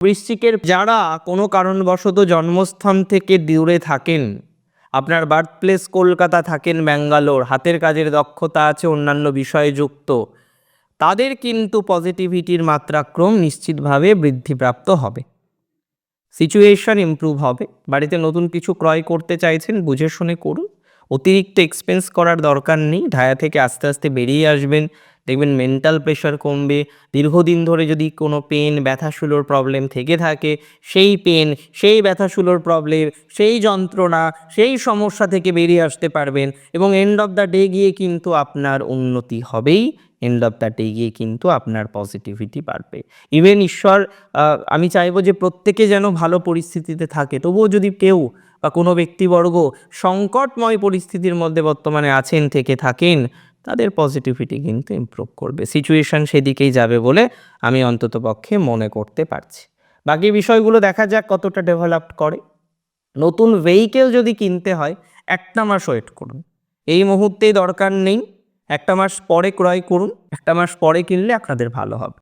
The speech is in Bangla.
বৃশ্চিকের যারা কোনো কারণবশত জন্মস্থান থেকে দূরে থাকেন, আপনার বার্থ প্লেস কলকাতা, থাকেন ব্যাঙ্গালোর, হাতের কাজের দক্ষতা আছে, অন্যান্য বিষয়ে যুক্ত, তাদের কিন্তু পজিটিভিটির মাত্রাক্রম নিশ্চিতভাবে বৃদ্ধিপ্রাপ্ত হবে। সিচুয়েশন ইমপ্রুভ হবে। বাড়িতে নতুন কিছু ক্রয় করতে চাইছেন, বুঝে শুনে করুন। অতিরিক্ত এক্সপেন্স করার দরকার নেই। ঢায়া থেকে আস্তে আস্তে বেরিয়ে আসবেন, দেখবেন মেন্টাল প্রেশার কমবে। দীর্ঘদিন ধরে যদি কোনো পেন, ব্যথাশুলোর প্রবলেম থেকে থাকে, সেই পেন, সেই ব্যথাশুলোর প্রবলেম, সেই যন্ত্রণা, সেই সমস্যা থেকে বেরিয়ে আসতে পারবেন এবং এন্ড অফ দ্য ডে গিয়ে কিন্তু আপনার উন্নতি হবেই। এন্ড অফ দ্য ডে গিয়ে কিন্তু আপনার পজিটিভিটি বাড়বে। ইভেন ঈশ্বর, আমি চাইবো যে প্রত্যেকে যেন ভালো পরিস্থিতিতে থাকে, তবুও যদি কেউ বা কোনো ব্যক্তিবর্গ সংকটময় পরিস্থিতির মধ্যে বর্তমানে আছেন, থেকে থাকেন, তাদের পজিটিভিটি কিন্তু ইমপ্রুভ করবে। সিচুয়েশান সেদিকেই যাবে বলে আমি অন্ততপক্ষে মনে করতে পারছি। বাকি বিষয়গুলো দেখা যাক কতটা ডেভেলপ করে। নতুন ভেহিকেল যদি কিনতে হয়, একটা মাস ওয়েট করুন। এই মুহূর্তেই দরকার নেই, একটা মাস পরে ক্রয় করুন। একটা মাস পরে কিনলে আপনাদের ভালো হবে।